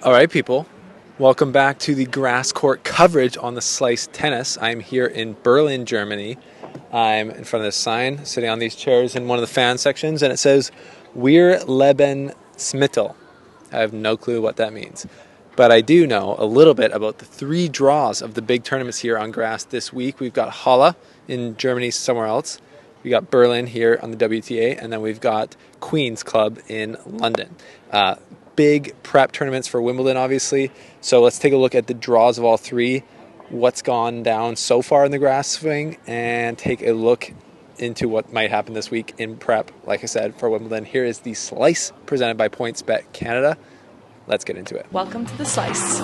All right, people. Welcome back to the grass court coverage on the Slice Tennis. I'm here in Berlin, Germany. I'm in front of this sign, sitting on these chairs in one of the fan sections, and it says, "Wir leben Smittel." I have no clue what that means. But I do know a little bit about the three draws of the big tournaments here on grass this week. We've got Halle in Germany somewhere else. We got Berlin here on the WTA, and then we've got Queens Club in London. Big prep tournaments for Wimbledon, obviously. So let's take a look at the draws of all three, what's gone down so far in the grass swing, and take a look into what might happen this week in prep, like I said, for Wimbledon. Here is the Slice presented by PointsBet Canada. Let's get into it. Welcome to the Slice.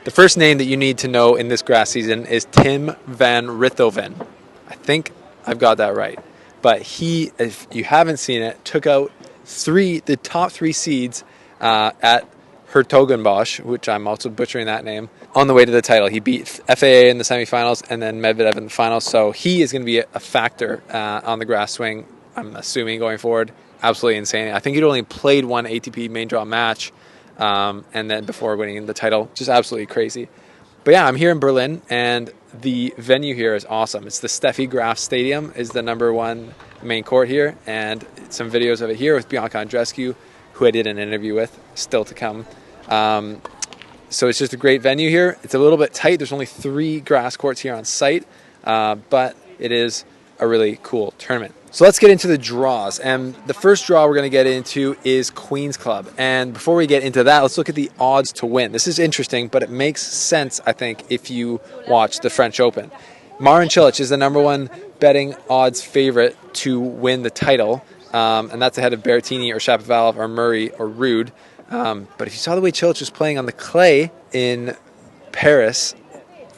The first name that you need to know in this grass season is Tim van Rithoven. I think I've got that right. But he, if you haven't seen it, took out the top three seeds at Hertogenbosch, which I'm also butchering that name, on the way to the title. He beat FAA in the semifinals and then Medvedev in the finals. So he is going to be a factor on the grass swing, I'm assuming, going forward. Absolutely insane. I think he'd only played one ATP main draw match and then before winning the title. Just absolutely crazy. But yeah, I'm here in Berlin, and the venue here is awesome. It's the Steffi Graf Stadium, is the number one main court here, and some videos of it here with Bianca Andreescu, who I did an interview with, still to come. So it's just a great venue here. It's a little bit tight. There's only 3 grass courts here on site, but it is a really cool tournament. So let's get into the draws. And the first draw we're going to get into is Queens Club. And before we get into that, let's look at the odds to win. This is interesting, but it makes sense, I think, if you watch the French Open. Marin Cilic is the number one betting odds favorite to win the title. And that's ahead of Berrettini or Shapovalov or Murray or Ruud. But if you saw the way Cilic was playing on the clay in Paris,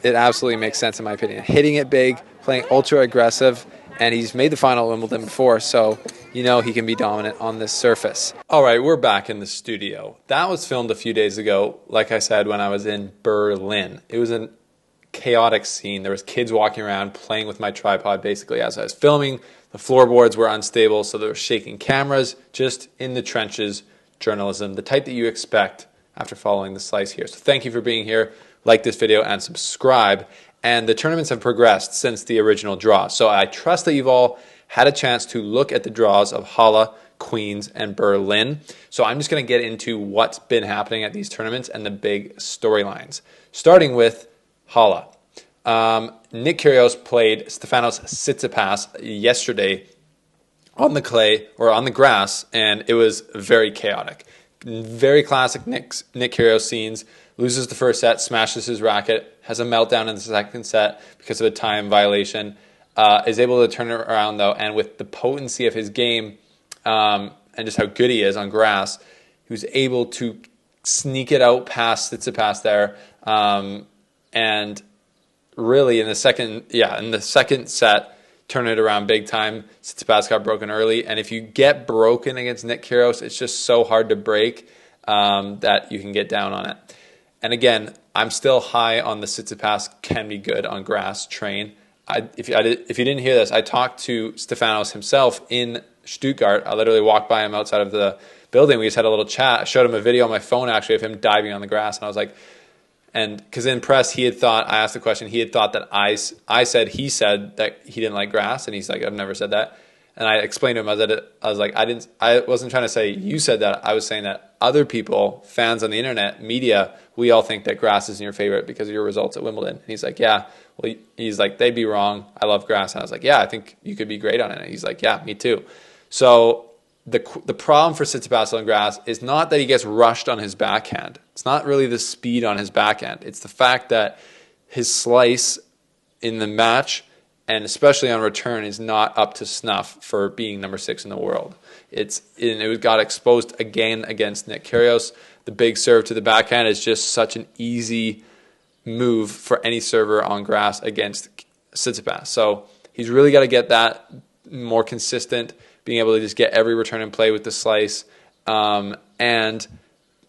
it absolutely makes sense in my opinion. Hitting it big, playing ultra aggressive, and he's made the final at Wimbledon before, so you know he can be dominant on this surface. All right, we're back in the studio. That was filmed a few days ago, like I said, when I was in Berlin. It was a chaotic scene. There was kids walking around playing with my tripod basically as I was filming. The floorboards were unstable, so there were shaking cameras, just in the trenches journalism, the type that you expect after following the Slice here. So thank you for being here. Like this video and subscribe. And the tournaments have progressed since the original draw. So I trust that you've all had a chance to look at the draws of Halle, Queens, and Berlin. So I'm just going to get into what's been happening at these tournaments and the big storylines. Starting with Halle. Nick Kyrgios played Stefanos Tsitsipas yesterday on the clay, or on the grass, and it was very chaotic. Very classic Nick Kyrgios scenes. Loses the first set, smashes his racket, has a meltdown in the second set because of a time violation, is able to turn it around though, and with the potency of his game and just how good he is on grass, he was able to sneak it out past Tsitsipas there, and really in the second set, turn it around big time. Tsitsipas got broken early, and if you get broken against Nick Kyrgios, it's just so hard to break that you can get down on it. And again, I'm still high on the Tsitsipas can be good on grass train. If you didn't hear this, I talked to Stefanos himself in Stuttgart. I literally walked by him outside of the building. We just had a little chat. I showed him a video on my phone actually of him diving on the grass, and I was like, and because in press I asked the question, he had thought that he said that he didn't like grass, and he's like, I've never said that. And I explained to him, I wasn't trying to say you said that. I was saying that other people, fans on the internet, media, we all think that grass isn't your favorite because of your results at Wimbledon. And he's like, yeah. Well, he's like, they'd be wrong. I love grass. And I was like, yeah, I think you could be great on it. And he's like, yeah, me too. So the problem for Tsitsipas on grass is not that he gets rushed on his backhand. It's not really the speed on his backhand. It's the fact that his slice in the match, and especially on return, is not up to snuff for being number 6 in the world. It got exposed again against Nick Kyrgios. The big serve to the backhand is just such an easy move for any server on grass against Tsitsipas. So he's really got to get that more consistent, being able to just get every return in play with the slice, and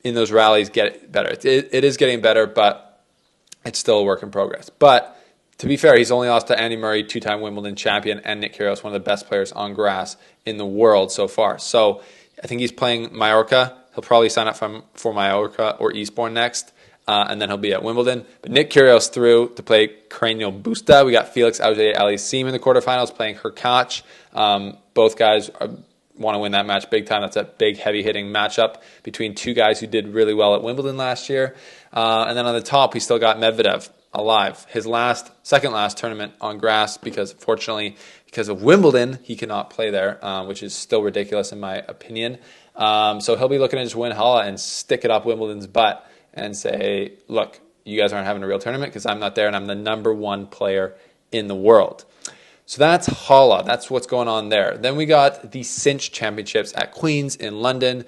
in those rallies get better. It is getting better, but it's still a work in progress. But To be fair, he's only lost to Andy Murray, two-time Wimbledon champion, and Nick Kyrgios, one of the best players on grass in the world so far. So I think he's playing Mallorca. He'll probably sign up for Mallorca or Eastbourne next, and then he'll be at Wimbledon. But Nick Kyrgios through to play Carreño Busta. We got Felix Auger-Aliassime in the quarterfinals playing Hurkacz. Both guys want to win that match big time. That's a big, heavy-hitting matchup between two guys who did really well at Wimbledon last year. And then on the top, we still got Medvedev alive. His second last tournament on grass because, fortunately, because of Wimbledon, he cannot play there, which is still ridiculous in my opinion. So he'll be looking to just win Halle and stick it up Wimbledon's butt and say, look, you guys aren't having a real tournament because I'm not there and I'm the number one player in the world. So that's Halle. That's what's going on there. Then we got the Cinch Championships at Queens in London.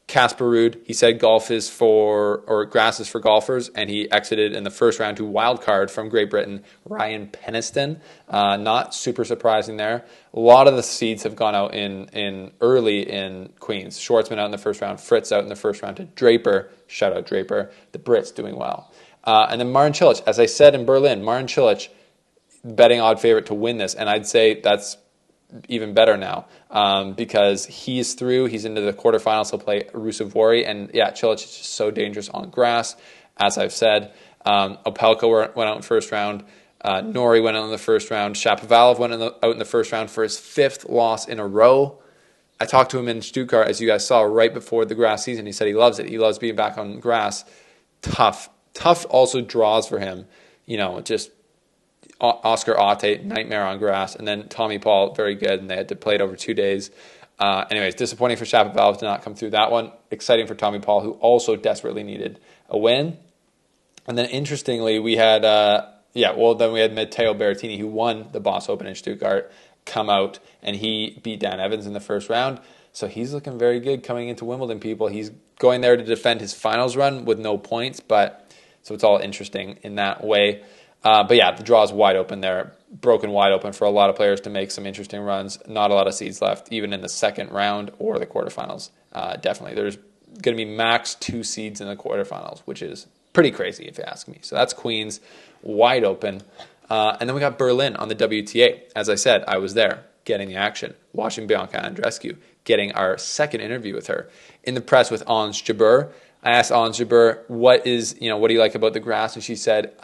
Casper Ruud, he said grass is for golfers, and he exited in the first round to wild card from Great Britain, Ryan Peniston. Not super surprising there. A lot of the seeds have gone out in early in Queens. Schwartzman out in the first round, Fritz out in the first round to Draper. Shout out Draper. The Brits doing well. And then Marin Cilic, as I said in Berlin, Marin Cilic, betting odd favorite to win this, and I'd say that's even better now because he's through. He's into the quarterfinals. He'll play Rusevori, and yeah, Cilic is just so dangerous on grass, as I've said. Opelka went out in the first round. Norrie went out in the first round. Shapovalov went out in the first round for his 5th loss in a row. I talked to him in Stuttgart, as you guys saw, right before the grass season. He said he loves it. He loves being back on grass. Tough also draws for him. Just Oscar Otte, nightmare on grass, and then Tommy Paul, very good, and they had to play it over 2 days. Anyways, disappointing for Shapovalov to not come through that one. Exciting for Tommy Paul, who also desperately needed a win. And then interestingly, we had then we had Matteo Berrettini, who won the Boss Open in Stuttgart, come out, and he beat Dan Evans in the first round. So he's looking very good coming into Wimbledon, people. He's going there to defend his finals run with no points, so it's all interesting in that way. But yeah, the draw is wide open there, broken wide open for a lot of players to make some interesting runs. Not a lot of seeds left, even in the second round or the quarterfinals. Definitely. There's going to be max 2 seeds in the quarterfinals, which is pretty crazy if you ask me. So that's Queens, wide open. And then we got Berlin on the WTA. As I said, I was there, getting the action, watching Bianca Andreescu, getting our second interview with her. In the press with Ons Jabeur, I asked Ons Jabeur, what do you like about the grass? And she said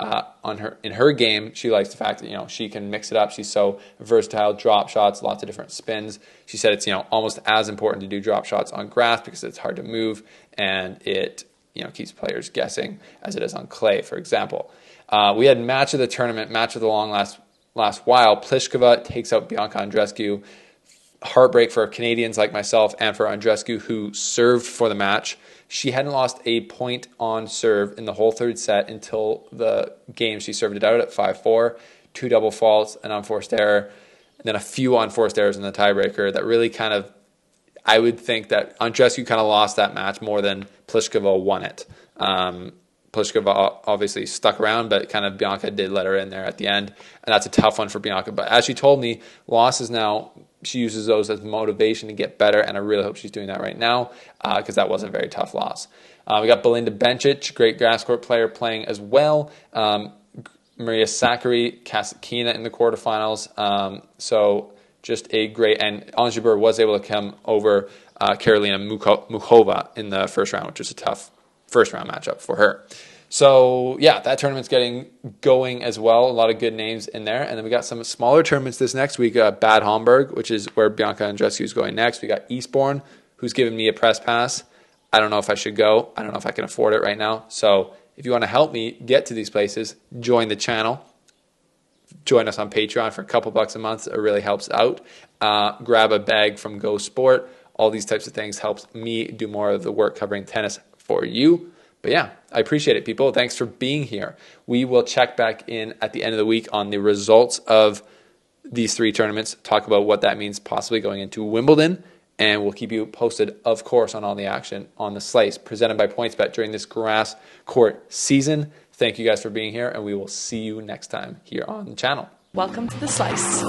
in her game, she likes the fact that, she can mix it up. She's so versatile, drop shots, lots of different spins. She said it's, almost as important to do drop shots on grass because it's hard to move and it, keeps players guessing as it is on clay, for example. We had match of the tournament, match of the long last while. Pliskova takes out Bianca Andreescu. Heartbreak for Canadians like myself and for Andreescu, who served for the match. She hadn't lost a point on serve in the whole third set until the game. She served it out at 5-4, 2 double faults, an unforced error, and then a few unforced errors in the tiebreaker that really I would think that Andreescu kind of lost that match more than Pliskova won it. Pliskova obviously stuck around, but kind of Bianca did let her in there at the end, and that's a tough one for Bianca. But as she told me, losses now, she uses those as motivation to get better, and I really hope she's doing that right now because that was a very tough loss. We got Belinda Bencic, great grass court player, playing as well. Maria Sakkari, Kasatkina in the quarterfinals. So just a great, and Ons Jabeur was able to come over Karolina Muchova in the first round, which was a tough first round matchup for her. So yeah, that tournament's getting going as well. A lot of good names in there. And then we got some smaller tournaments this next week. Bad Homburg, which is where Bianca Andreescu is going next. We got Eastbourne, who's giving me a press pass. I don't know if I should go. I don't know if I can afford it right now. So if you want to help me get to these places, join the channel. Join us on Patreon for a couple bucks a month. It really helps out. Grab a bag from Go Sport. All these types of things helps me do more of the work covering tennis for you. But yeah, I appreciate it, people. Thanks for being here. We will check back in at the end of the week on the results of these 3 tournaments, talk about what that means possibly going into Wimbledon, and we'll keep you posted, of course, on all the action on the Slice, presented by PointsBet during this grass court season. Thank you guys for being here, and we will see you next time here on the channel. Welcome to the Slice.